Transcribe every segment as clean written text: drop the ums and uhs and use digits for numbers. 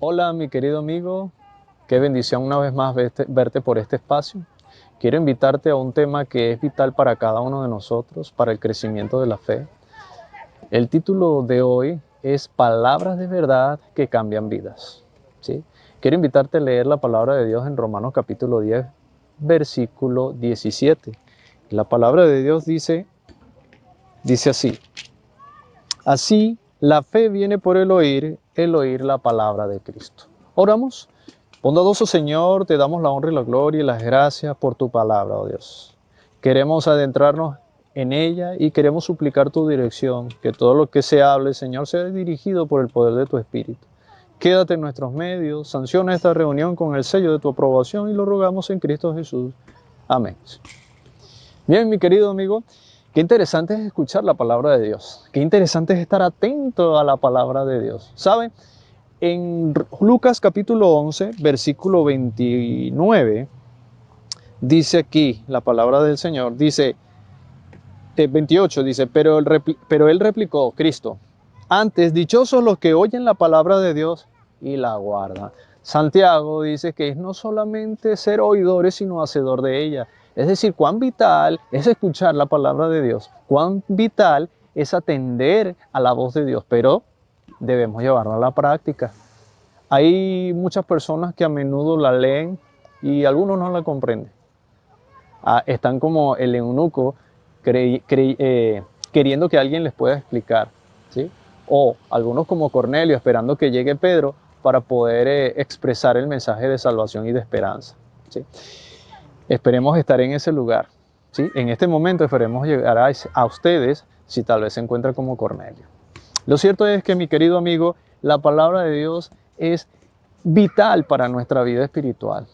Hola, mi querido amigo, qué bendición una vez más verte por este espacio. Quiero invitarte a un tema que es vital para cada uno de nosotros, para el crecimiento de la fe. El título de hoy es Palabras de verdad que cambian vidas. ¿Sí? Quiero invitarte a leer la palabra de Dios en Romanos capítulo 10, versículo 17. La palabra de Dios dice así: Así, la fe viene por el oír la palabra de Cristo. Oramos. Bondadoso Señor, te damos la honra y la gloria y las gracias por tu palabra, oh Dios. Queremos adentrarnos en ella y queremos suplicar tu dirección, que todo lo que se hable, Señor, sea dirigido por el poder de tu Espíritu. Quédate en nuestros medios, sanciona esta reunión con el sello de tu aprobación y lo rogamos en Cristo Jesús. Amén. Bien, mi querido amigo, qué interesante es escuchar la palabra de Dios. Qué interesante es estar atento a la palabra de Dios. ¿Sabe? En Lucas capítulo 11, versículo 29, dice aquí la palabra del Señor, dice, 28, dice, pero él replicó, Cristo, antes dichosos los que oyen la palabra de Dios y la guardan. Santiago dice que es no solamente ser oidores, sino hacedor de ella. Es decir, cuán vital es escuchar la palabra de Dios, cuán vital es atender a la voz de Dios, pero debemos llevarla a la práctica. Hay muchas personas que a menudo la leen y algunos no la comprenden. Están como el eunuco queriendo que alguien les pueda explicar, ¿sí? O algunos como Cornelio esperando que llegue Pedro para poder expresar el mensaje de salvación y de esperanza, ¿sí? Esperemos estar en ese lugar, ¿sí? En este momento esperemos llegar a ustedes si tal vez se encuentran como Cornelio. Lo cierto es que, mi querido amigo, la palabra de Dios es vital para nuestra vida espiritual.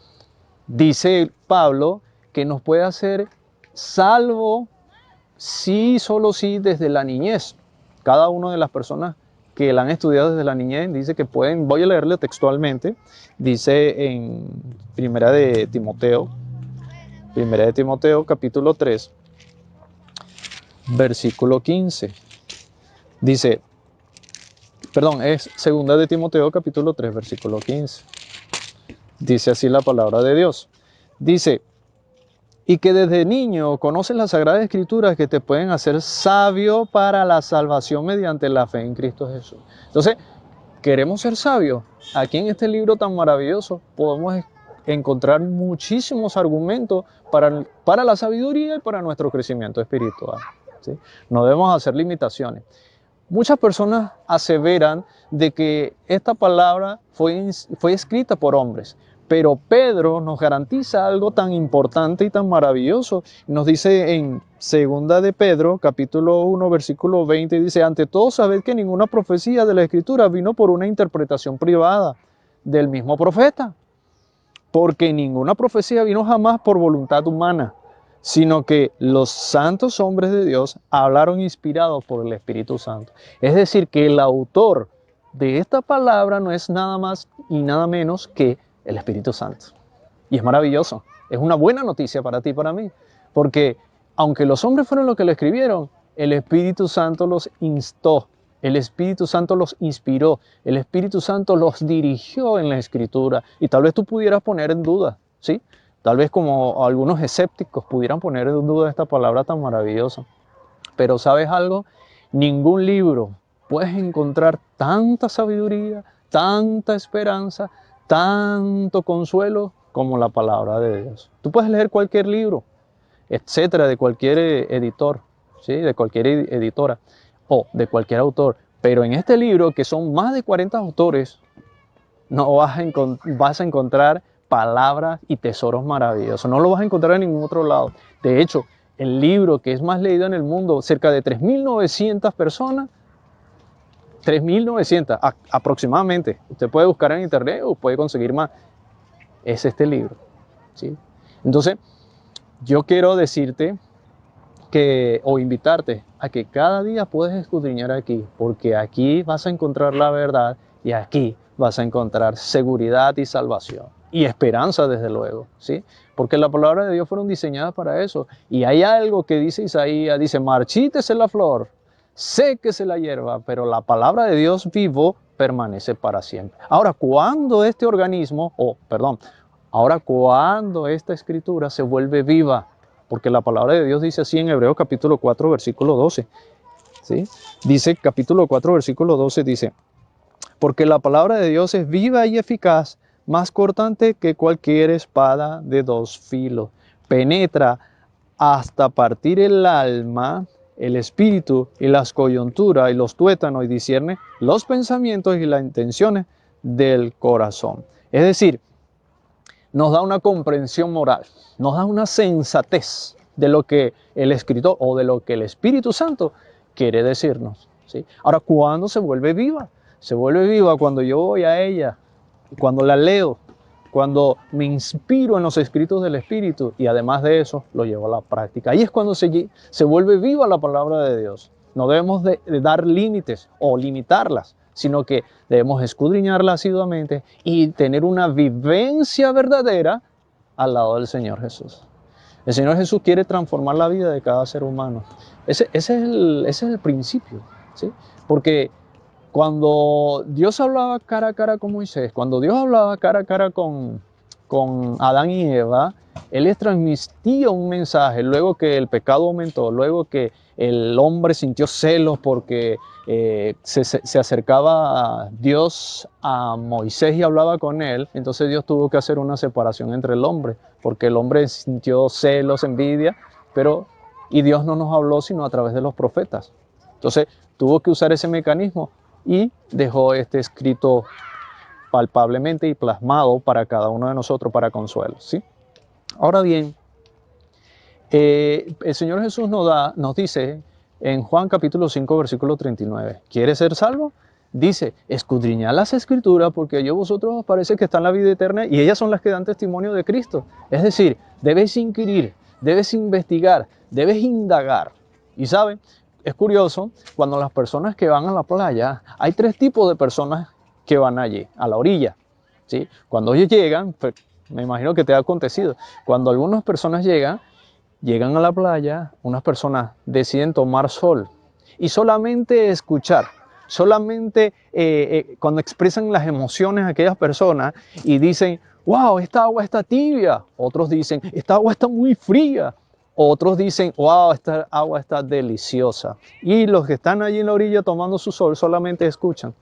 Dice Pablo que nos puede hacer salvo sí, solo sí, desde la niñez. Cada una de las personas que la han estudiado desde la niñez dice que pueden, voy a leerle textualmente, dice en Primera de Timoteo capítulo 3, versículo 15. Dice, es Segunda de Timoteo capítulo 3, versículo 15. Dice así la palabra de Dios. Dice, y que desde niño conoces las Sagradas Escrituras que te pueden hacer sabio para la salvación mediante la fe en Cristo Jesús. Entonces, queremos ser sabios. Aquí en este libro tan maravilloso podemos encontrar muchísimos argumentos para la sabiduría y para nuestro crecimiento espiritual, ¿sí? No debemos hacer limitaciones. Muchas personas aseveran de que esta palabra fue escrita por hombres, pero Pedro nos garantiza algo tan importante y tan maravilloso. Nos dice en Segunda de Pedro, capítulo 1, versículo 20, dice, ante todo sabed que ninguna profecía de la Escritura vino por una interpretación privada del mismo profeta, porque ninguna profecía vino jamás por voluntad humana, sino que los santos hombres de Dios hablaron inspirados por el Espíritu Santo. Es decir, que el autor de esta palabra no es nada más y nada menos que el Espíritu Santo. Y es maravilloso, es una buena noticia para ti y para mí, porque aunque los hombres fueron los que lo escribieron, el Espíritu Santo los instó, el Espíritu Santo los inspiró, el Espíritu Santo los dirigió en la Escritura. Y tal vez tú pudieras poner en duda, ¿sí? Tal vez como algunos escépticos pudieran poner en duda esta palabra tan maravillosa. Pero ¿sabes algo? Ningún libro puedes encontrar tanta sabiduría, tanta esperanza, tanto consuelo como la palabra de Dios. Tú puedes leer cualquier libro, etcétera, de cualquier editor, ¿sí? De cualquier editora o de cualquier autor. Pero en este libro, que son más de 40 autores, no vas a encontrar palabras y tesoros maravillosos. No lo vas a encontrar en ningún otro lado. De hecho, el libro que es más leído en el mundo, cerca de 3.900 personas, 3.900 aproximadamente, usted puede buscar en internet o puede conseguir más, es este libro, ¿sí? Entonces, yo quiero decirte o invitarte a que cada día puedes escudriñar aquí, porque aquí vas a encontrar la verdad y aquí vas a encontrar seguridad y salvación y esperanza, desde luego, ¿sí? Porque las palabras de Dios fueron diseñadas para eso. Y hay algo que dice Isaías, dice, marchítese la flor séquese la hierba, pero la palabra de Dios vivo permanece para siempre. Ahora, cuando este organismo, ahora cuando esta escritura se vuelve viva, porque la palabra de Dios dice así en Hebreos capítulo 4, versículo 12, ¿sí? Dice, capítulo 4, versículo 12, dice, porque la palabra de Dios es viva y eficaz, más cortante que cualquier espada de dos filos. Penetra hasta partir el alma, el espíritu y las coyunturas y los tuétanos y discierne los pensamientos y las intenciones del corazón. Es decir, nos da una comprensión moral, nos da una sensatez de lo que el escritor o de lo que el Espíritu Santo quiere decirnos, ¿sí? Ahora, ¿cuándo se vuelve viva? Se vuelve viva cuando yo voy a ella, cuando la leo, cuando me inspiro en los escritos del Espíritu y además de eso lo llevo a la práctica. Ahí es cuando se vuelve viva la palabra de Dios. No debemos de dar límites o limitarlas, sino que debemos escudriñarla asiduamente y tener una vivencia verdadera al lado del Señor Jesús. El Señor Jesús quiere transformar la vida de cada ser humano. Ese es el principio, ¿sí? Porque cuando Dios hablaba cara a cara con Moisés, cuando Dios hablaba cara a cara con Adán y Eva, Él les transmitía un mensaje, luego que el pecado aumentó, luego que el hombre sintió celos porque se acercaba a Dios a Moisés y hablaba con él, entonces Dios tuvo que hacer una separación entre el hombre, porque el hombre sintió celos, envidia, y Dios no nos habló sino a través de los profetas. Entonces tuvo que usar ese mecanismo y dejó este escrito palpablemente y plasmado para cada uno de nosotros para consuelo, ¿sí? Ahora bien, el Señor Jesús nos dice en Juan capítulo 5, versículo 39, ¿quieres ser salvo? Dice, escudriñad las escrituras porque yo vosotros os parece que está en la vida eterna y ellas son las que dan testimonio de Cristo. Es decir, debes inquirir, debes investigar, debes indagar. Y saben, es curioso, cuando las personas que van a la playa, hay tres tipos de personas que van allí, a la orilla, ¿sí? Cuando ellos llegan, pues, me imagino que te ha acontecido, cuando algunas personas llegan a la playa, unas personas deciden tomar sol y solamente escuchar, solamente cuando expresan las emociones a aquellas personas y dicen, wow, esta agua está tibia, otros dicen, esta agua está muy fría, otros dicen, wow, esta agua está deliciosa. Y los que están allí en la orilla tomando su sol solamente escuchan.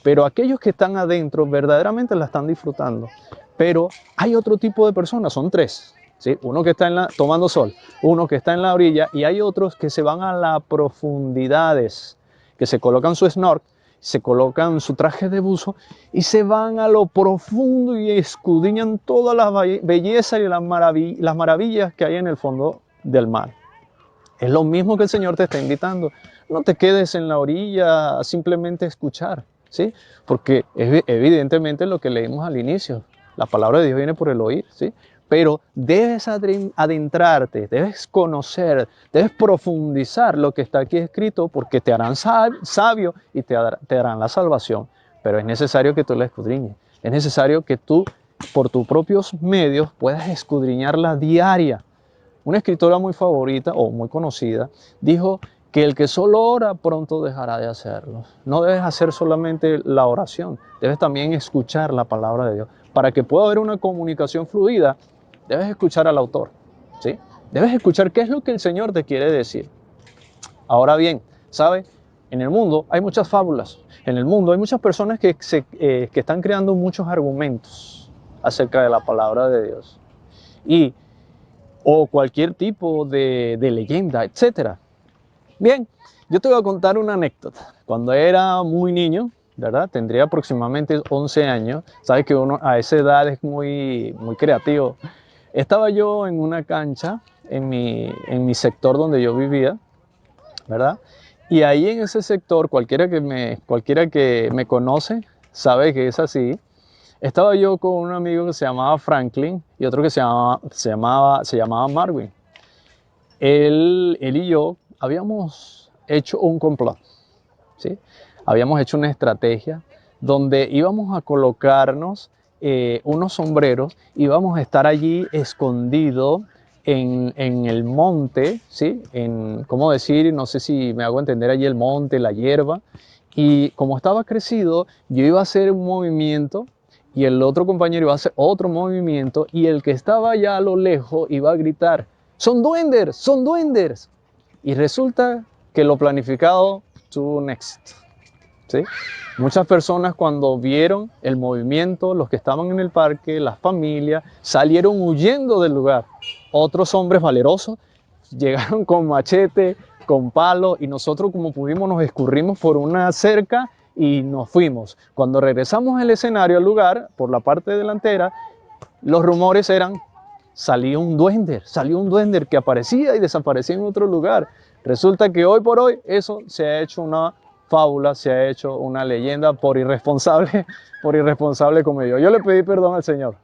Pero aquellos que están adentro verdaderamente la están disfrutando. Pero hay otro tipo de personas, son tres, ¿sí? Uno que está tomando sol, uno que está en la orilla y hay otros que se van a las profundidades, que se colocan su snorkel, se colocan su traje de buzo y se van a lo profundo y escudriñan todas las bellezas y las maravillas que hay en el fondo del mar. Es lo mismo que el Señor te está invitando. No te quedes en la orilla a simplemente escuchar, ¿sí? Porque evidentemente lo que leímos al inicio, la palabra de Dios viene por el oír, ¿sí? Pero debes adentrarte, debes conocer, debes profundizar lo que está aquí escrito porque te harán sabio y te harán la salvación. Pero es necesario que tú la escudriñes. Es necesario que tú, por tus propios medios, puedas escudriñarla diaria. Una escritora muy favorita o muy conocida dijo que el que solo ora pronto dejará de hacerlo. No debes hacer solamente la oración, debes también escuchar la palabra de Dios. Para que pueda haber una comunicación fluida, debes escuchar al autor, ¿sí? Debes escuchar qué es lo que el Señor te quiere decir. Ahora bien, ¿sabe? En el mundo hay muchas fábulas. En el mundo hay muchas personas que están creando muchos argumentos acerca de la palabra de Dios. O cualquier tipo de leyenda, etc. Bien, yo te voy a contar una anécdota. Cuando era muy niño, ¿verdad? Tendría aproximadamente 11 años. Sabes que uno a esa edad es muy creativo. Estaba yo en una cancha en mi sector donde yo vivía, ¿verdad? Y ahí en ese sector, cualquiera que me conoce sabe que es así. Estaba yo con un amigo que se llamaba Franklin y otro que se llamaba Marvin. Él y yo habíamos hecho un complot, ¿sí? Habíamos hecho una estrategia donde íbamos a colocarnos unos sombreros, íbamos a estar allí escondidos en el monte, ¿sí? ¿Cómo decir? No sé si me hago entender allí el monte, la hierba. Y como estaba crecido, yo iba a hacer un movimiento y el otro compañero iba a hacer otro movimiento y el que estaba allá a lo lejos iba a gritar, ¡son duendes! ¡Son duendes! Y resulta que lo planificado to next, ¿sí? Muchas personas cuando vieron el movimiento, los que estaban en el parque, las familias, salieron huyendo del lugar. Otros hombres valerosos llegaron con machete, con palo, y nosotros como pudimos nos escurrimos por una cerca y nos fuimos. Cuando regresamos al escenario, al lugar, por la parte delantera, los rumores eran, salió un duende que aparecía y desaparecía en otro lugar. Resulta que hoy por hoy eso se ha hecho una fábula, se ha hecho una leyenda por irresponsable como yo. Yo le pedí perdón al Señor,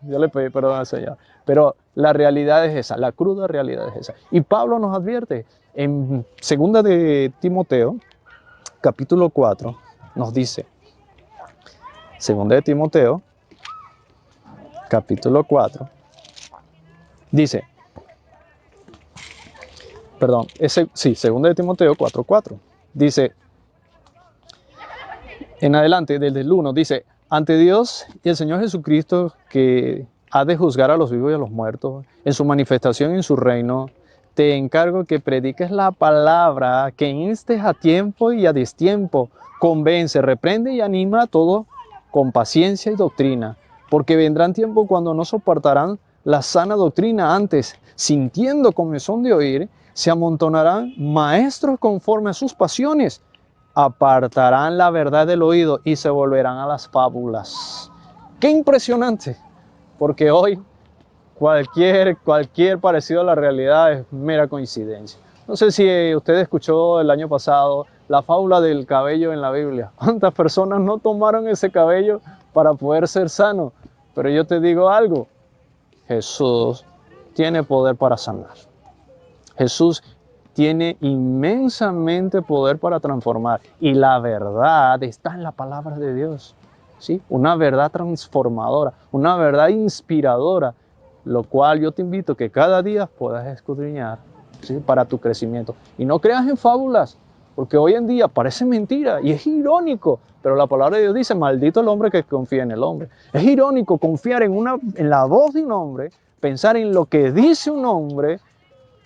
pero la realidad es esa, la cruda realidad es esa. Y Pablo nos advierte en 2 de Timoteo, capítulo 4, nos dice, 2 de Timoteo, capítulo 4, dice, perdón, 2 de Timoteo 4:4, dice, en adelante, desde el 1, dice, ante Dios y el Señor Jesucristo, que ha de juzgar a los vivos y a los muertos, en su manifestación en su reino, te encargo que prediques la palabra, que instes a tiempo y a destiempo, convence, reprende y anima a todos con paciencia y doctrina, porque vendrán tiempos cuando no soportarán la sana doctrina, antes, sintiendo comezón de oír, se amontonarán maestros conforme a sus pasiones, apartarán la verdad del oído y se volverán a las fábulas. ¡Qué impresionante! Porque hoy cualquier parecido a la realidad es mera coincidencia. No sé si usted escuchó el año pasado la fábula del cabello en la Biblia. ¿Cuántas personas no tomaron ese cabello para poder ser sanos? Pero yo te digo algo, Jesús tiene poder para sanar. Jesús tiene inmensamente poder para transformar. Y la verdad está en la palabra de Dios, ¿sí? Una verdad transformadora, una verdad inspiradora, lo cual yo te invito a que cada día puedas escudriñar, ¿sí? Para tu crecimiento. Y no creas en fábulas, porque hoy en día parece mentira y es irónico, pero la palabra de Dios dice, maldito el hombre que confía en el hombre. Es irónico confiar en la voz de un hombre, pensar en lo que dice un hombre,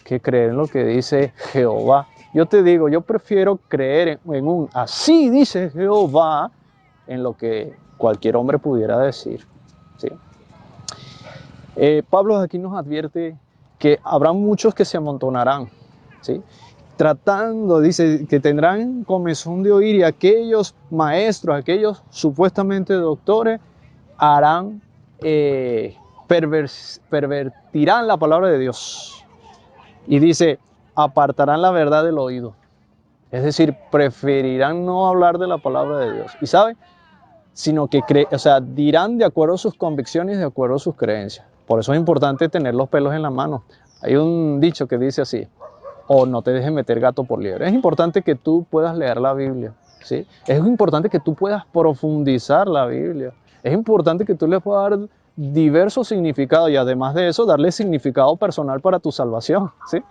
que creer en lo que dice Jehová. Yo te digo, yo prefiero creer en un así dice Jehová, en lo que cualquier hombre pudiera decir, ¿sí? Pablo aquí nos advierte que habrá muchos que se amontonarán, ¿sí? Tratando, dice, que tendrán comezón de oír, y aquellos maestros, aquellos supuestamente doctores, harán, pervertirán la palabra de Dios. Y dice, apartarán la verdad del oído. Es decir, preferirán no hablar de la palabra de Dios. ¿Y sabe? Sino que dirán de acuerdo a sus convicciones, de acuerdo a sus creencias. Por eso es importante tener los pelos en la mano. Hay un dicho que dice así, o no te dejes meter gato por liebre. Es importante que tú puedas leer la Biblia, ¿sí? Es importante que tú puedas profundizar la Biblia. Es importante que tú le puedas dar diversos significados y además de eso darle significado personal para tu salvación, ¿sí?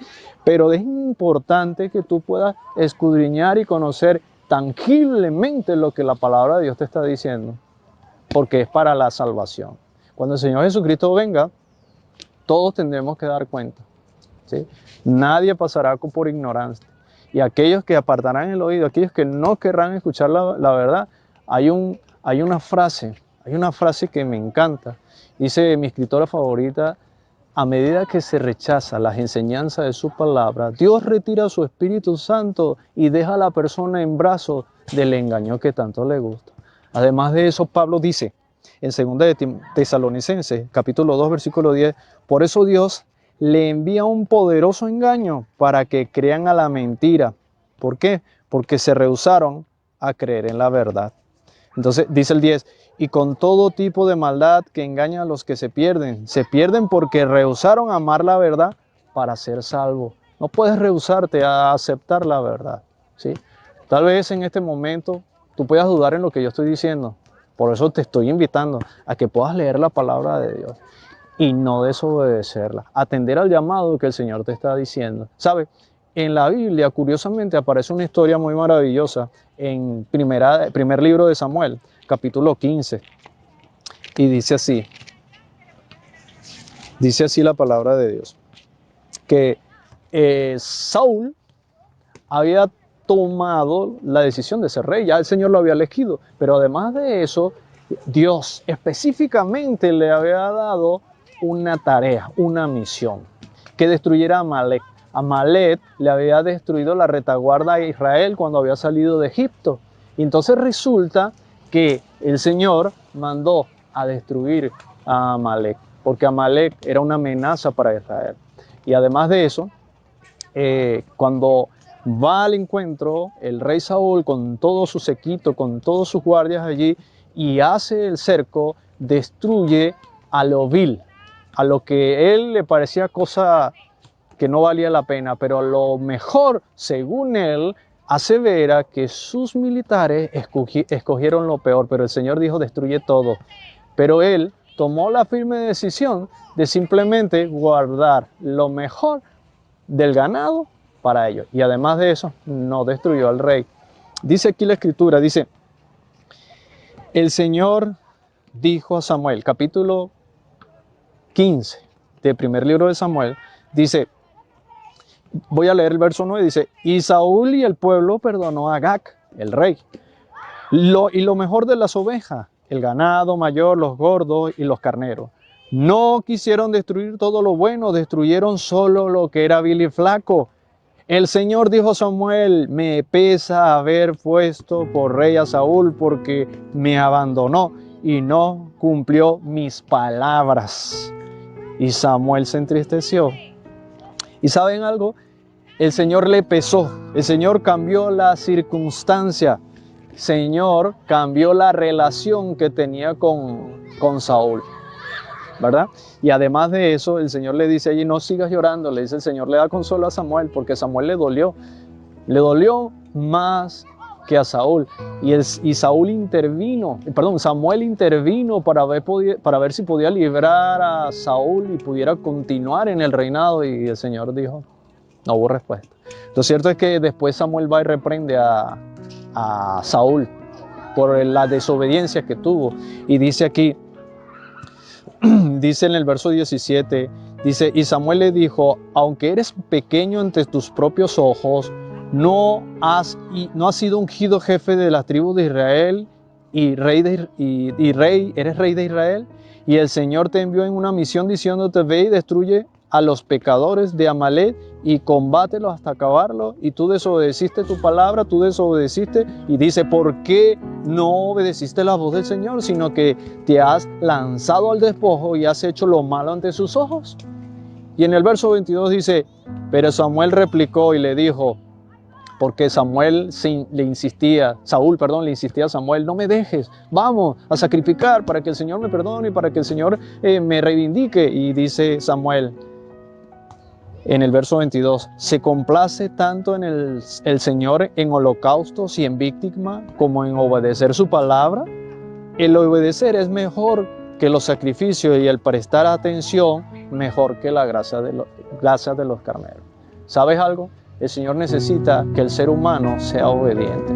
Pero es importante que tú puedas escudriñar y conocer tangiblemente lo que la palabra de Dios te está diciendo, porque es para la salvación. Cuando el Señor Jesucristo venga, todos tendremos que dar cuenta, ¿sí? Nadie pasará por ignorancia. Y aquellos que apartarán el oído, aquellos que no querrán escuchar la verdad, hay una frase que me encanta. Dice mi escritora favorita, a medida que se rechaza las enseñanzas de su palabra, Dios retira su Espíritu Santo y deja a la persona en brazos del engaño que tanto le gusta. Además de eso, Pablo dice en 2 de Tesalonicenses, capítulo 2, versículo 10, por eso Dios le envía un poderoso engaño para que crean a la mentira. ¿Por qué? Porque se rehusaron a creer en la verdad. Entonces dice el 10, y con todo tipo de maldad que engaña a los que se pierden porque rehusaron amar la verdad para ser salvos. No puedes rehusarte a aceptar la verdad, ¿sí? Tal vez en este momento tú puedas dudar en lo que yo estoy diciendo, por eso te estoy invitando a que puedas leer la palabra de Dios. y no desobedecerla. Atender al llamado que el Señor te está diciendo. ¿Sabe? En la Biblia, curiosamente, aparece una historia muy maravillosa en primer libro de Samuel, capítulo 15. Y dice así la palabra de Dios, que Saúl había tomado la decisión de ser rey, ya el Señor lo había elegido, pero además de eso, Dios específicamente le había dado una tarea, una misión, que destruyera a Amalek. Amalek le había destruido la retaguardia a Israel cuando había salido de Egipto. Y entonces resulta que el Señor mandó a destruir a Amalek, porque Amalek era una amenaza para Israel. Y además de eso, cuando va al encuentro el rey Saúl con todo su séquito, con todos sus guardias allí, y hace el cerco, destruye a lo vil, a lo que a él le parecía cosa que no valía la pena, pero a lo mejor, según él, asevera que sus militares escogieron lo peor, pero el Señor dijo destruye todo. Pero él tomó la firme decisión de simplemente guardar lo mejor del ganado para ellos. Y además de eso, no destruyó al rey. Dice aquí la escritura, dice, el Señor dijo a Samuel, capítulo 15 del primer libro de Samuel, dice, voy a leer el verso 9, dice, y Saúl y el pueblo perdonó a Agag, el rey, y lo mejor de las ovejas, el ganado mayor, los gordos y los carneros. No quisieron destruir todo lo bueno, destruyeron solo lo que era vil y flaco. El Señor dijo a Samuel, me pesa haber puesto por rey a Saúl porque me abandonó y no cumplió mis palabras. Y Samuel se entristeció. ¿Y saben algo? El Señor le pesó, el Señor cambió la circunstancia, el Señor cambió la relación que tenía con Saúl, ¿verdad? Y además de eso, el Señor le dice allí, no sigas llorando, le dice el Señor, le da consuelo a Samuel, porque Samuel le dolió más que a Saúl. Y Samuel intervino para ver si podía librar a Saúl y pudiera continuar en el reinado, y el Señor dijo, no hubo respuesta. Lo cierto es que después Samuel va y reprende a Saúl por la desobediencia que tuvo, y dice aquí, dice en el verso 17, dice, y Samuel le dijo, aunque eres pequeño ante tus propios ojos, no has sido ungido jefe de las tribus de Israel eres rey de Israel, y el Señor te envió en una misión diciéndote, ve y destruye a los pecadores de Amalek y combátelos hasta acabarlos, y tú desobedeciste tu palabra, tú desobedeciste, y dice, ¿por qué no obedeciste la voz del Señor, sino que te has lanzado al despojo y has hecho lo malo ante sus ojos? Y en el verso 22 dice, pero Samuel replicó y le dijo, porque Saúl le insistía a Samuel, no me dejes, vamos a sacrificar para que el Señor me perdone y para que el Señor me reivindique. Y dice Samuel en el verso 22, ¿se complace tanto en el Señor en holocaustos y en víctima como en obedecer su palabra? El obedecer es mejor que los sacrificios y el prestar atención mejor que la grasa de los carneros. ¿Sabes algo? El Señor necesita que el ser humano sea obediente.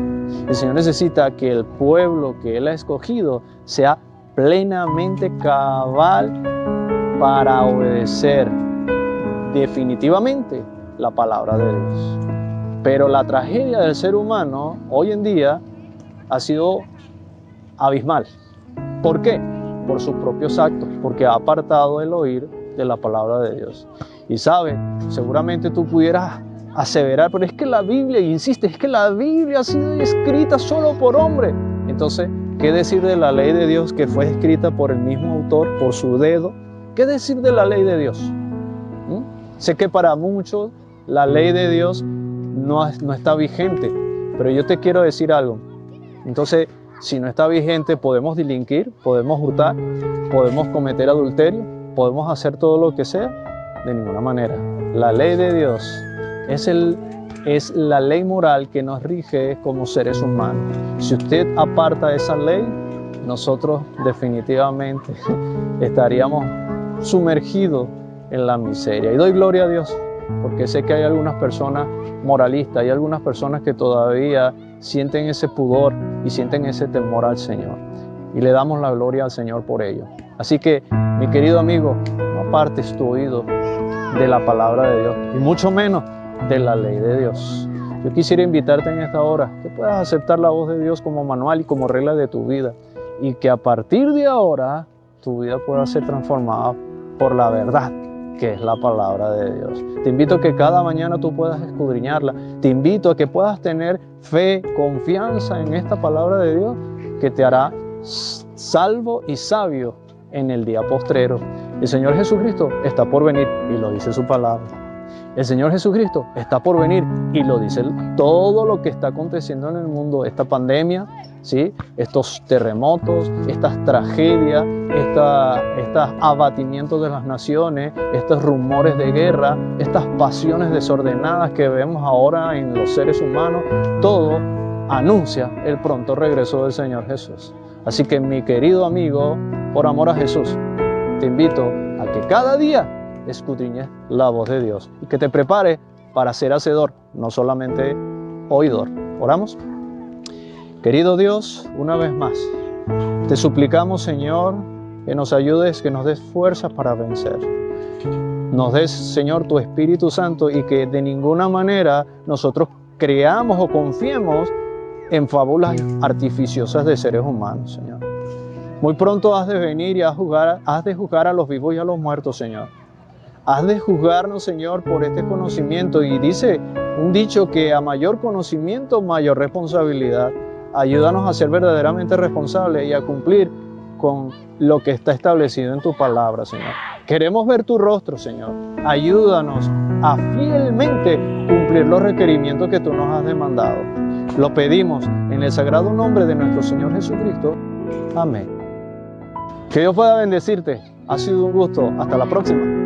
El Señor necesita que el pueblo que Él ha escogido sea plenamente cabal para obedecer definitivamente la palabra de Dios. Pero la tragedia del ser humano hoy en día ha sido abismal. ¿Por qué? Por sus propios actos, porque ha apartado el oír de la palabra de Dios. Y sabes, seguramente tú pudieras aseverar, pero es que la Biblia, insiste, es que la Biblia ha sido escrita solo por hombre. Entonces, ¿qué decir de la ley de Dios que fue escrita por el mismo autor, por su dedo? ¿Qué decir de la ley de Dios? Sé que para muchos la ley de Dios no está vigente, pero yo te quiero decir algo. Entonces, si no está vigente, podemos delinquir, podemos hurtar, podemos cometer adulterio, podemos hacer todo lo que sea. De ninguna manera. La ley de Dios es la ley moral que nos rige como seres humanos. Si usted aparta esa ley, nosotros definitivamente estaríamos sumergido en la miseria. Y doy gloria a Dios, porque sé que hay algunas personas moralistas, hay algunas personas que todavía sienten ese pudor y sienten ese temor al Señor. Y le damos la gloria al Señor por ello. Así que, mi querido amigo, no apartes tu oído de la palabra de Dios, y mucho menos de la ley de Dios. Yo quisiera invitarte en esta hora que puedas aceptar la voz de Dios como manual y como regla de tu vida, y que a partir de ahora tu vida pueda ser transformada por la verdad, que es la palabra de Dios. Te invito a que cada mañana tú puedas escudriñarla. Te invito a que puedas tener fe, confianza en esta palabra de Dios, que te hará salvo y sabio en el día postrero. El Señor Jesucristo está por venir, y lo dice su palabra. El Señor Jesucristo está por venir, y lo dice todo lo que está aconteciendo en el mundo, esta pandemia, ¿sí? Estos terremotos, estas tragedias, estos abatimientos de las naciones, estos rumores de guerra, estas pasiones desordenadas que vemos ahora en los seres humanos, todo anuncia el pronto regreso del Señor Jesús. Así que, mi querido amigo, por amor a Jesús, te invito a que cada día escudriñes la voz de Dios y que te prepares para ser hacedor, no solamente oidor. ¿Oramos? Querido Dios, una vez más, te suplicamos, Señor, que nos ayudes, que nos des fuerzas para vencer. Nos des, Señor, tu Espíritu Santo, y que de ninguna manera nosotros creamos o confiemos en fábulas artificiosas de seres humanos, Señor. Muy pronto has de venir y has de juzgar a los vivos y a los muertos, Señor. Has de juzgarnos, Señor, por este conocimiento. Y dice un dicho que a mayor conocimiento, mayor responsabilidad. Ayúdanos a ser verdaderamente responsables y a cumplir con lo que está establecido en tu palabra, Señor. Queremos ver tu rostro, Señor. Ayúdanos a fielmente cumplir los requerimientos que tú nos has demandado. Lo pedimos en el sagrado nombre de nuestro Señor Jesucristo. Amén. Que Dios pueda bendecirte. Ha sido un gusto. Hasta la próxima.